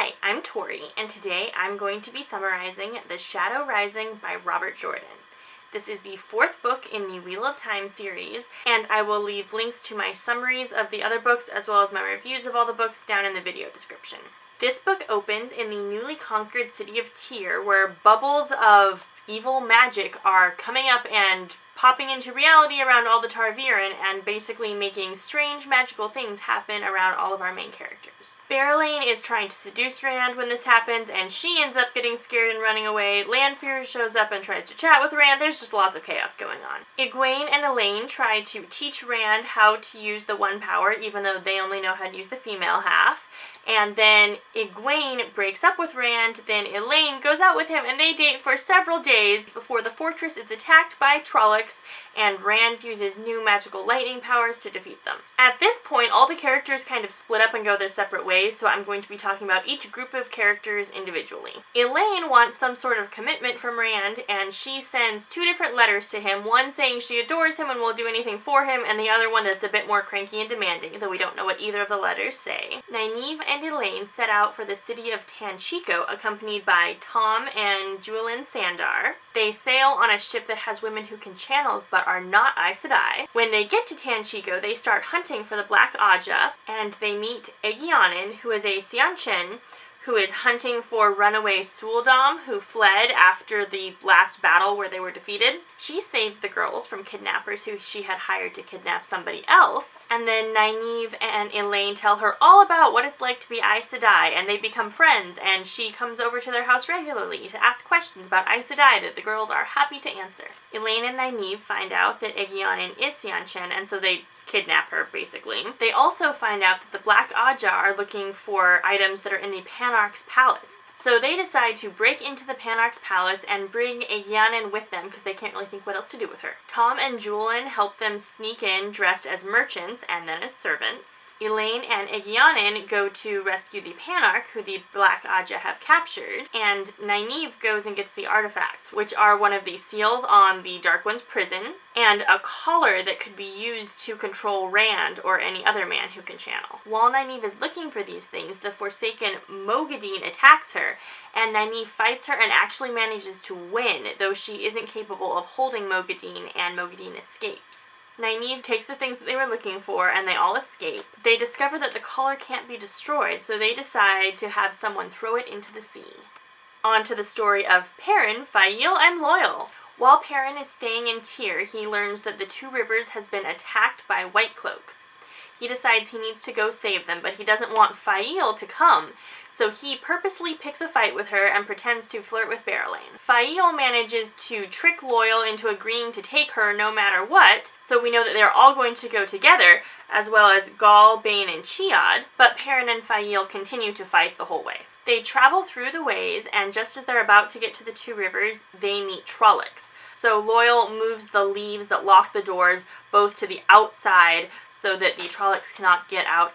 Hi, I'm Tori, and today I'm going to be summarizing The Shadow Rising by Robert Jordan. This is the fourth book in the Wheel of Time series, and I will leave links to my summaries of the other books as well as my reviews of all the books down in the video description. This book opens in the newly conquered city of Tyr, where bubbles of evil magic are coming up and popping into reality around all the Tarviran and basically making strange magical things happen around all of our main characters. Elayne is trying to seduce Rand when this happens, and she ends up getting scared and running away. Lanfear shows up and tries to chat with Rand. There's just lots of chaos going on. Egwene and Elayne try to teach Rand how to use the One Power, even though they only know how to use the female half. And then Egwene breaks up with Rand, then Elayne goes out with him, and they date for several days before the fortress is attacked by Trollocs, and Rand uses new magical lightning powers to defeat them. At this point, all the characters kind of split up and go their separate ways, so I'm going to be talking about each group of characters individually. Elayne wants some sort of commitment from Rand, and she sends two different letters to him, one saying she adores him and will do anything for him, and the other one that's a bit more cranky and demanding, though we don't know what either of the letters say. Nynaeve and Elayne set out for the city of Tanchico, accompanied by Tom and Juilin Sandar. They sail on a ship that has women who can channel but are not Aes Sedai. When they get to Tanchico, they start hunting for the Black Aja, and they meet Egyanin, who is a Seanchan, who is hunting for runaway Suldam, who fled after the last battle where they were defeated. She saves the girls from kidnappers who she had hired to kidnap somebody else. And then Nynaeve and Elayne tell her all about what it's like to be Aes Sedai, and they become friends, and she comes over to their house regularly to ask questions about Aes Sedai that the girls are happy to answer. Elayne and Nynaeve find out that Egyanin is Seanchan, and so they kidnap her, basically. They also find out that the Black Aja are looking for items that are in the Panarch's palace. So they decide to break into the Panarch's palace and bring Egyanin with them because they can't really think what else to do with her. Tom and Juilin help them sneak in dressed as merchants and then as servants. Elayne and Egyanin go to rescue the Panarch, who the Black Aja have captured, and Nynaeve goes and gets the artifacts, which are one of the seals on the Dark One's prison, and a collar that could be used to control Rand or any other man who can channel. While Nynaeve is looking for these things, the Forsaken Mogadine attacks her, and Nynaeve fights her and actually manages to win, though she isn't capable of holding Mogadine, and Mogadine escapes. Nynaeve takes the things that they were looking for, and they all escape. They discover that the collar can't be destroyed, so they decide to have someone throw it into the sea. On to the story of Perrin, Aiel, and Loial. While Perrin is staying in Tyr, he learns that the Two Rivers has been attacked by White Cloaks. He decides he needs to go save them, but he doesn't want Aiel to come, so he purposely picks a fight with her and pretends to flirt with Elayne. Aiel manages to trick Loial into agreeing to take her no matter what, so we know that they're all going to go together, as well as Gaul, Bane, and Chiad, but Perrin and Aiel continue to fight the whole way. They travel through the ways, and just as they're about to get to the Two Rivers, they meet Trollocs. So Loial moves the leaves that lock the doors both to the outside so that the Trollocs cannot get out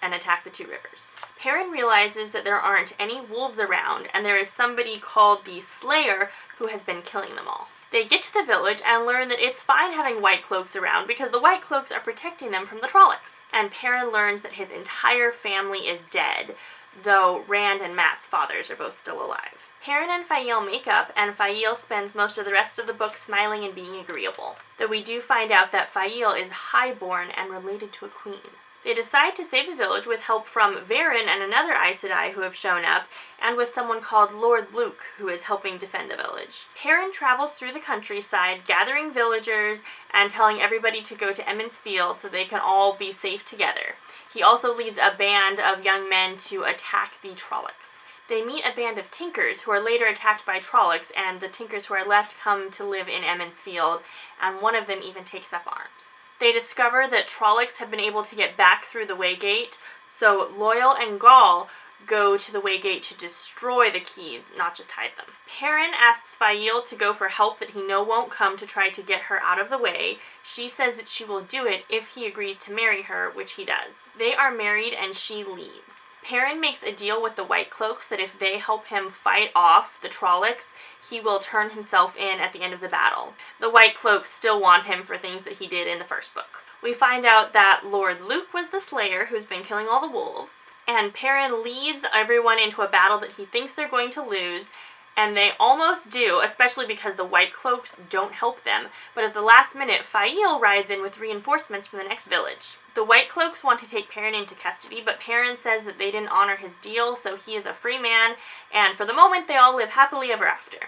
and attack the Two Rivers. Perrin realizes that there aren't any wolves around, and there is somebody called the Slayer who has been killing them all. They get to the village and learn that it's fine having White Cloaks around because the White Cloaks are protecting them from the Trollocs. And Perrin learns that his entire family is dead, though Rand and Mat's fathers are both still alive. Perrin and Aiel make up, and Aiel spends most of the rest of the book smiling and being agreeable, though we do find out that Aiel is highborn and related to a queen. They decide to save the village with help from Verin and another Aes Sedai who have shown up, and with someone called Lord Luke who is helping defend the village. Perrin travels through the countryside, gathering villagers and telling everybody to go to Emond's Field so they can all be safe together. He also leads a band of young men to attack the Trollocs. They meet a band of Tinkers who are later attacked by Trollocs, and the Tinkers who are left come to live in Emond's Field, and one of them even takes up arms. They discover that Trollocs have been able to get back through the Waygate, so Loial and Gaul go to the Waygate to destroy the keys, not just hide them. Perrin asks Aiel to go for help that he won't come to try to get her out of the way. She says that she will do it if he agrees to marry her, which he does. They are married and she leaves. Perrin makes a deal with the White Cloaks that if they help him fight off the Trollocs, he will turn himself in at the end of the battle. The White Cloaks still want him for things that he did in the first book. We find out that Lord Luke was the Slayer who's been killing all the wolves, and Perrin leads everyone into a battle that he thinks they're going to lose, and they almost do, especially because the White Cloaks don't help them. But at the last minute, Aiel rides in with reinforcements from the next village. The White Cloaks want to take Perrin into custody, but Perrin says that they didn't honor his deal, so he is a free man, and for the moment they all live happily ever after.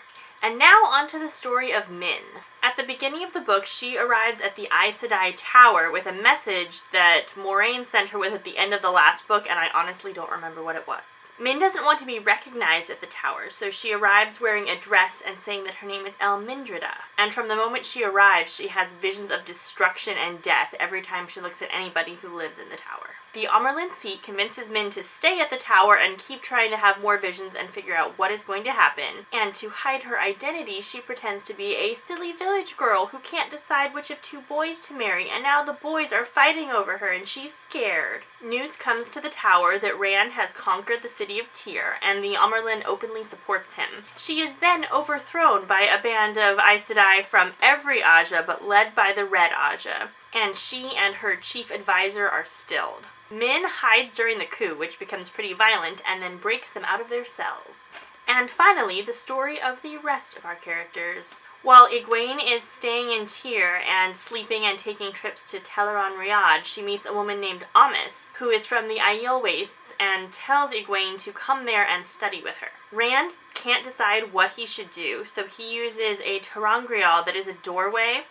And now onto the story of Min. At the beginning of the book, she arrives at the Aes Sedai Tower with a message that Moraine sent her with at the end of the last book, and I honestly don't remember what it was. Min doesn't want to be recognized at the tower, so she arrives wearing a dress and saying that her name is Elmindrida. And from the moment she arrives, she has visions of destruction and death every time she looks at anybody who lives in the tower. The Amerlin Seat convinces Min to stay at the tower and keep trying to have more visions and figure out what is going to happen. And to hide her identity, she pretends to be a silly village girl who can't decide which of two boys to marry, and now the boys are fighting over her and she's scared. News comes to the tower that Rand has conquered the city of Tyr, and the Amerlin openly supports him. She is then overthrown by a band of Aes Sedai from every Aja, but led by the Red Aja, and she and her chief advisor are stilled. Min hides during the coup, which becomes pretty violent, and then breaks them out of their cells. And finally, the story of the rest of our characters. While Egwene is staying in Tyr and sleeping and taking trips to Teleron Riad, she meets a woman named Amis, who is from the Aiel Wastes, and tells Egwene to come there and study with her. Rand can't decide what he should do, so he uses a ter'angreal that is a doorway,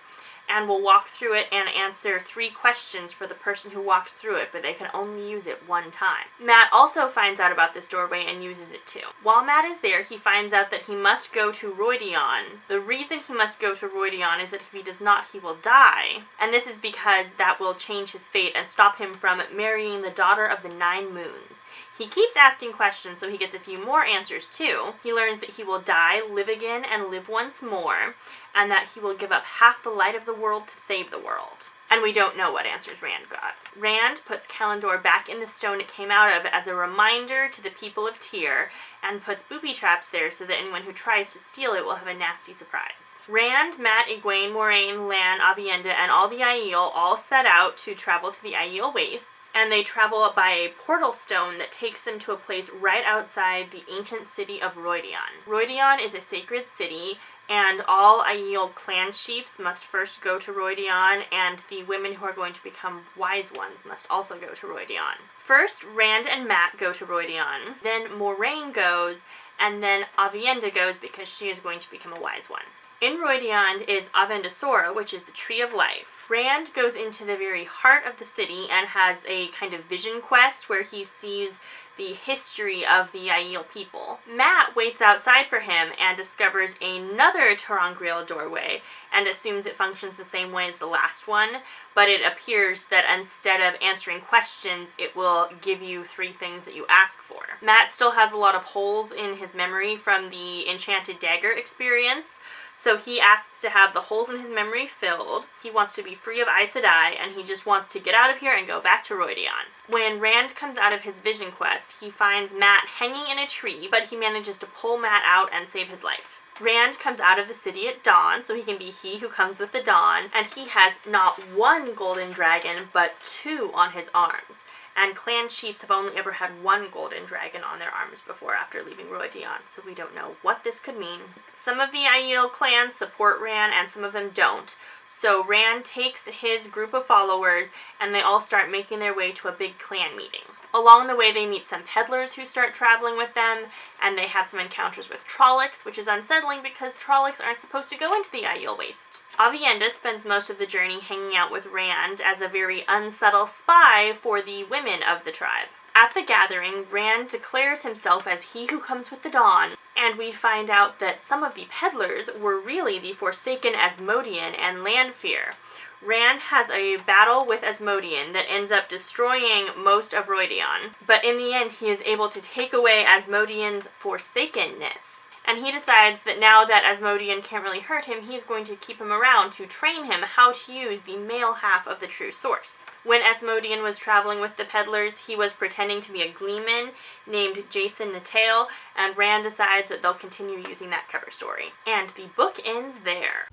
and will walk through it and answer 3 questions for the person who walks through it, but they can only use it 1 time. Mat also finds out about this doorway and uses it too. While Mat is there, he finds out that he must go to Roidion. The reason he must go to Roidion is that if he does not, he will die, and this is because that will change his fate and stop him from marrying the daughter of the 9 moons. He keeps asking questions, so he gets a few more answers too. He learns that he will die, live again, and live once more, and that he will give up half the light of the world to save the world. And we don't know what answers Rand got. Rand puts Kalendor back in the stone it came out of as a reminder to the people of Tyr, and puts booby traps there so that anyone who tries to steal it will have a nasty surprise. Rand, Mat, Egwene, Moraine, Lan, Aviendha, and all the Aiel all set out to travel to the Aiel Wastes, and they travel by a portal stone that takes them to a place right outside the ancient city of Roidion. Roidion is a sacred city, and all Aiel clan chiefs must first go to Roidion, and the women who are going to become wise ones must also go to Roidion. First, Rand and Mat go to Roidion, then Moraine goes, and then Aviendha goes because she is going to become a wise one. In Roidion is Avenda Sora, which is the Tree of Life. Rand goes into the very heart of the city and has a kind of vision quest where he sees the history of the Aiel people. Mat waits outside for him and discovers another ter'angreal doorway and assumes it functions the same way as the last one, but it appears that instead of answering questions, it will give you 3 things that you ask for. Mat still has a lot of holes in his memory from the Enchanted Dagger experience, so he asks to have the holes in his memory filled. He wants to be free of Aes Sedai, and he just wants to get out of here and go back to Roidion. When Rand comes out of his vision quest, he finds Mat hanging in a tree, but he manages to pull Mat out and save his life. Rand comes out of the city at dawn, so he can be he who comes with the dawn, and he has not 1 golden dragon, but 2 on his arms. And clan chiefs have only ever had 1 golden dragon on their arms before after leaving Roidion, so we don't know what this could mean. Some of the Aiel clans support Rand and some of them don't, so Rand takes his group of followers and they all start making their way to a big clan meeting. Along the way, they meet some peddlers who start traveling with them, and they have some encounters with Trollocs, which is unsettling because Trollocs aren't supposed to go into the Aiel Waste. Aviendha spends most of the journey hanging out with Rand as a very unsubtle spy for the women of the tribe. At the gathering, Rand declares himself as he who comes with the dawn, and we find out that some of the peddlers were really the Forsaken Asmodean and Lanfear. Rand has a battle with Asmodean that ends up destroying most of Roidion, but in the end he is able to take away Asmodean's forsakenness. and he decides that now that Asmodean can't really hurt him, he's going to keep him around to train him how to use the male half of the true source. When Asmodean was traveling with the peddlers, he was pretending to be a gleeman named Jason Natail, and Rand decides that they'll continue using that cover story. And the book ends there.